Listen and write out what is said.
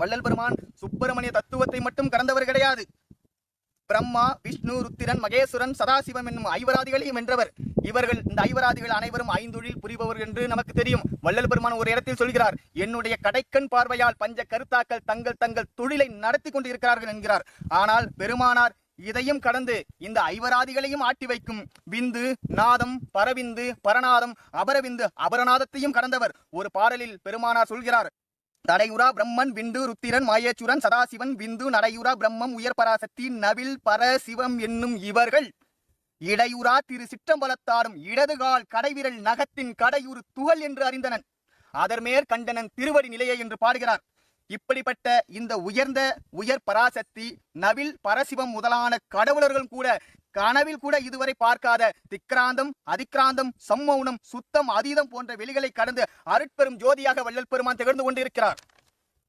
வள்ளல் பெருமான் சுப்பிரமணிய தத்துவத்தை மட்டும் கடந்தவர் கிடையாது. பிரம்மா, விஷ்ணு, ருத்திரன், மகேஸ்வரன், சதாசிவம் என்னும் ஐவராதிகளையும் வென்றவர். இவர்கள் இந்த ஐவராதிகள் அனைவரும் ஐந்தொழில் புரிபவர் என்று நமக்கு தெரியும். வள்ளல் பெருமான் ஒரு இடத்தில் சொல்கிறார், என்னுடைய கடைக்கண் பார்வையால் பஞ்ச கருத்தாக்கள் தங்கள் தங்கள் தொழிலை நடத்தி கொண்டு இருக்கிறார்கள் என்கிறார். ஆனால் பெருமானார் இதையும் கடந்து இந்த ஐவராதிகளையும் ஆட்டி வைக்கும் விந்து, நாதம், பரவிந்து, பரநாதம், அபரவிந்து, அபரநாதத்தையும் கடந்தவர். ஒரு பாடலில் பெருமானார் சொல்கிறார், தடையுரா பிரம்மன் விண்டு ருத்திரன் மாயேச்சுரன் சதாசிவன் விந்து நடையுரா பிரம்மம் உயர் பராசக்தி நவில் பர சிவம் என்னும் இவர்கள் இடையுரா திரு சிற்றம்பலத்தாரும் இடதுகால் கடைவிரல் நகத்தின் கடையுறு துகள் என்று அறிந்தனன் அதர்மேற் கண்டனன் திருவடி நிலையை என்று பாடுகிறார். இப்படிப்பட்ட இந்த உயர் பராசக்தி நவில் பரசிவம் முதலான கடவுளர்கள் கூட கனவில் கூட இதுவரை பார்க்காத திக்ராந்தம், அதிக்ராந்தம், சம்மௌனம், சுத்தம், அதீதம் போன்ற வெளிகளை கடந்து அருட்பெரும் ஜோதியாக வள்ளல் பெருமான் திகழ்ந்து கொண்டிருக்கிறார்.